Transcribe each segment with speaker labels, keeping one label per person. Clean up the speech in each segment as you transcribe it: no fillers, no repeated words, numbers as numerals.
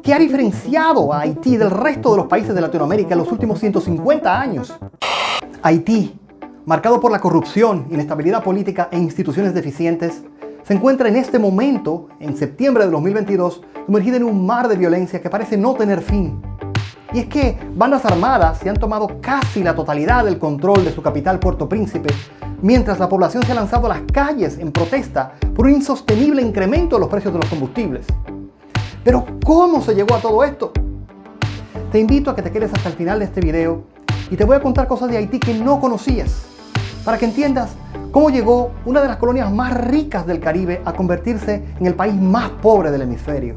Speaker 1: ¿Qué ha diferenciado a Haití del resto de los países de Latinoamérica en los últimos 150 años? Haití, marcado por la corrupción, inestabilidad política e instituciones deficientes, se encuentra en este momento, en septiembre de 2022, sumergida en un mar de violencia que parece no tener fin. Y es que bandas armadas se han tomado casi la totalidad del control de su capital, Puerto Príncipe, mientras la población se ha lanzado a las calles en protesta por un insostenible incremento de los precios de los combustibles. Pero ¿cómo se llegó a todo esto? Te invito a que te quedes hasta el final de este video y te voy a contar cosas de Haití que no conocías, para que entiendas cómo llegó una de las colonias más ricas del Caribe a convertirse en el país más pobre del hemisferio.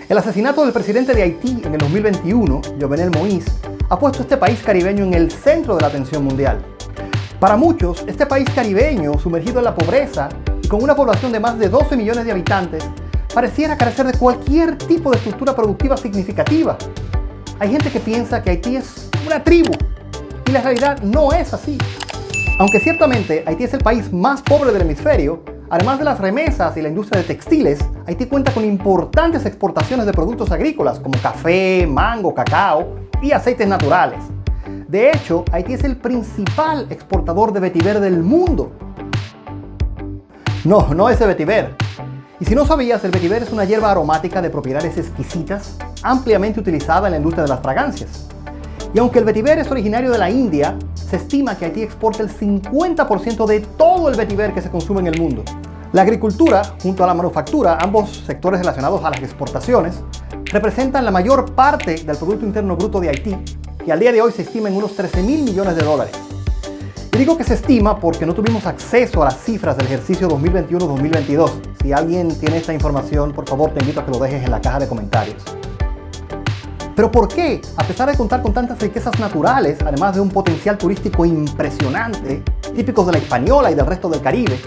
Speaker 1: El asesinato del presidente de Haití en el 2021, Jovenel Moïse, ha puesto a este país caribeño en el centro de la atención mundial. Para muchos, este país caribeño, sumergido en la pobreza y con una población de más de 12 millones de habitantes, pareciera carecer de cualquier tipo de estructura productiva significativa. Hay gente que piensa que Haití es una tribu, y la realidad no es así. Aunque ciertamente Haití es el país más pobre del hemisferio, además de las remesas y la industria de textiles, Haití cuenta con importantes exportaciones de productos agrícolas como café, mango, cacao y aceites naturales. De hecho, Haití es el principal exportador de vetiver del mundo. No ese vetiver. Y si no sabías, el vetiver es una hierba aromática de propiedades exquisitas, ampliamente utilizada en la industria de las fragancias. Y aunque el vetiver es originario de la India, se estima que Haití exporta el 50% de todo el vetiver que se consume en el mundo. La agricultura, junto a la manufactura, ambos sectores relacionados a las exportaciones, representan la mayor parte del Producto Interno Bruto de Haití, que al día de hoy se estima en unos 13.000 millones de dólares. Y digo que se estima porque no tuvimos acceso a las cifras del ejercicio 2021-2022. Si alguien tiene esta información, por favor te invito a que lo dejes en la caja de comentarios. Pero ¿por qué, a pesar de contar con tantas riquezas naturales, además de un potencial turístico impresionante, típicos de la Hispaniola y del resto del Caribe,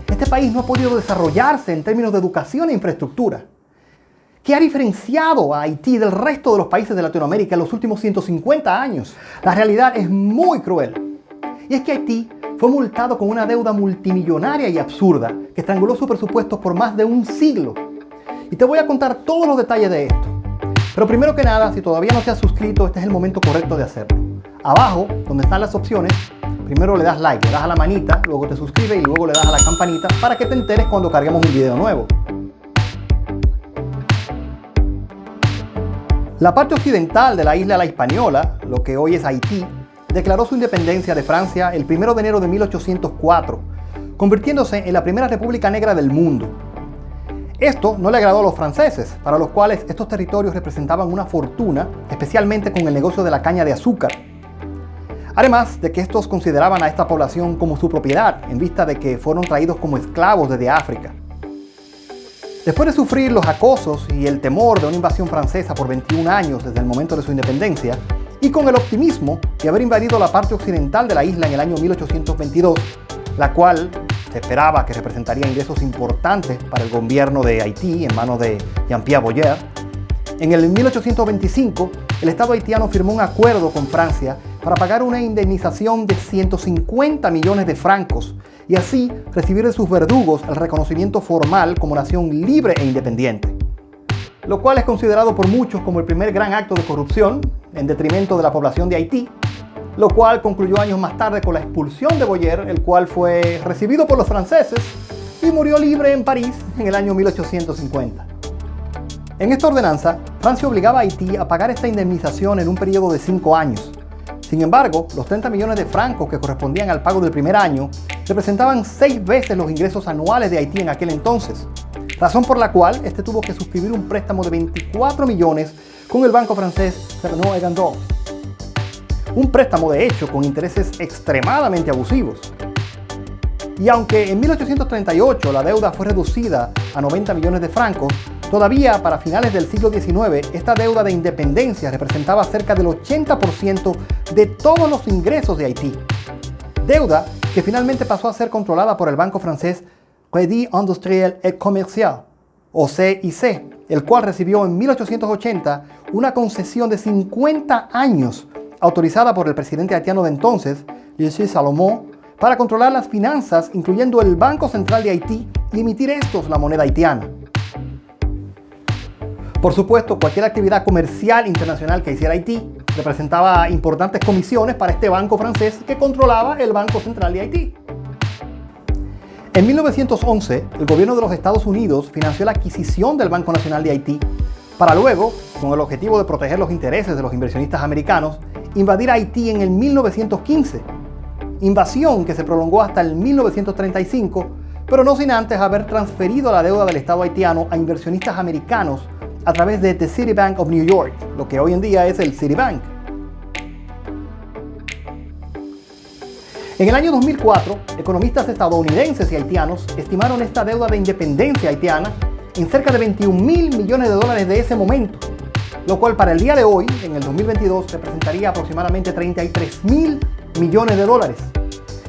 Speaker 1: este país no ha podido desarrollarse en términos de educación e infraestructura? ¿Qué ha diferenciado a Haití del resto de los países de Latinoamérica en los últimos 150 años? La realidad es muy cruel. Y es que Haití fue multado con una deuda multimillonaria y absurda que estranguló su presupuesto por más de un siglo. Y te voy a contar todos los detalles de esto. Pero primero que nada, si todavía no te has suscrito, este es el momento correcto de hacerlo. Abajo, donde están las opciones, primero le das like, le das a la manita, luego te suscribes y luego le das a la campanita para que te enteres cuando carguemos un video nuevo. La parte occidental de la isla La Hispaniola, lo que hoy es Haití, declaró su independencia de Francia el 1 de enero de 1804, convirtiéndose en la primera república negra del mundo. Esto no le agradó a los franceses, para los cuales estos territorios representaban una fortuna, especialmente con el negocio de la caña de azúcar. Además de que estos consideraban a esta población como su propiedad, en vista de que fueron traídos como esclavos desde África. Después de sufrir los acosos y el temor de una invasión francesa por 21 años desde el momento de su independencia, y con el optimismo de haber invadido la parte occidental de la isla en el año 1822, la cual se esperaba que representaría ingresos importantes para el gobierno de Haití en manos de Jean-Pierre Boyer, en el 1825 el Estado haitiano firmó un acuerdo con Francia para pagar una indemnización de 150 millones de francos y así recibir de sus verdugos el reconocimiento formal como nación libre e independiente. Lo cual es considerado por muchos como el primer gran acto de corrupción en detrimento de la población de Haití, lo cual concluyó años más tarde con la expulsión de Boyer, el cual fue recibido por los franceses y murió libre en París en el año 1850. En esta ordenanza, Francia obligaba a Haití a pagar esta indemnización en un periodo de 5 años. Sin embargo, los 30 millones de francos que correspondían al pago del primer año representaban 6 veces los ingresos anuales de Haití en aquel entonces, razón por la cual este tuvo que suscribir un préstamo de 24 millones con el banco francés Pernod et Gandon. Un préstamo de hecho con intereses extremadamente abusivos. Y aunque en 1838 la deuda fue reducida a 90 millones de francos, todavía para finales del siglo XIX esta deuda de independencia representaba cerca del 80% de todos los ingresos de Haití. Deuda que finalmente pasó a ser controlada por el banco francés Crédit Industriel et Commercial, o CIC, el cual recibió en 1880 una concesión de 50 años autorizada por el presidente haitiano de entonces, Lucius Salomón, para controlar las finanzas, incluyendo el Banco Central de Haití, y emitir estos la moneda haitiana. Por supuesto, cualquier actividad comercial internacional que hiciera Haití representaba importantes comisiones para este banco francés que controlaba el Banco Central de Haití. En 1911, el gobierno de los Estados Unidos financió la adquisición del Banco Nacional de Haití para luego, con el objetivo de proteger los intereses de los inversionistas americanos, invadir Haití en el 1915. Invasión que se prolongó hasta el 1935, pero no sin antes haber transferido la deuda del Estado haitiano a inversionistas americanos a través de The Citibank of New York, lo que hoy en día es el Citibank. En el año 2004, economistas estadounidenses y haitianos estimaron esta deuda de independencia haitiana en cerca de 21.000 millones de dólares de ese momento, lo cual para el día de hoy, en el 2022, representaría aproximadamente 33.000 millones de dólares.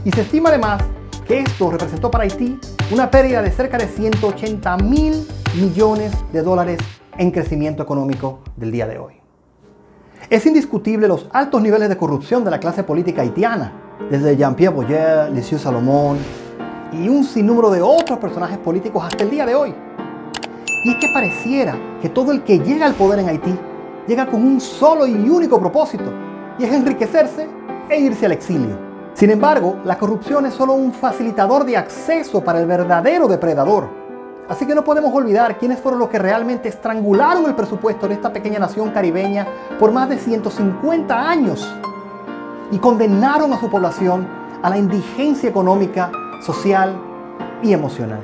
Speaker 1: Y se estima además que esto representó para Haití una pérdida de cerca de 180.000 millones de dólares en crecimiento económico del día de hoy. Es indiscutible los altos niveles de corrupción de la clase política haitiana, desde Jean-Pierre Boyer, Lucius Salomón y un sinnúmero de otros personajes políticos hasta el día de hoy. Y es que pareciera que todo el que llega al poder en Haití llega con un solo y único propósito, y es enriquecerse e irse al exilio. Sin embargo, la corrupción es solo un facilitador de acceso para el verdadero depredador. Así que no podemos olvidar quiénes fueron los que realmente estrangularon el presupuesto de esta pequeña nación caribeña por más de 150 años y condenaron a su población a la indigencia económica, social y emocional.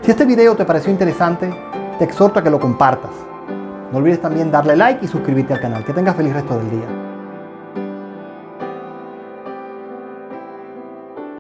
Speaker 1: Si este video te pareció interesante, te exhorto a que lo compartas. No olvides también darle like y suscribirte al canal. Que tengas feliz resto del día.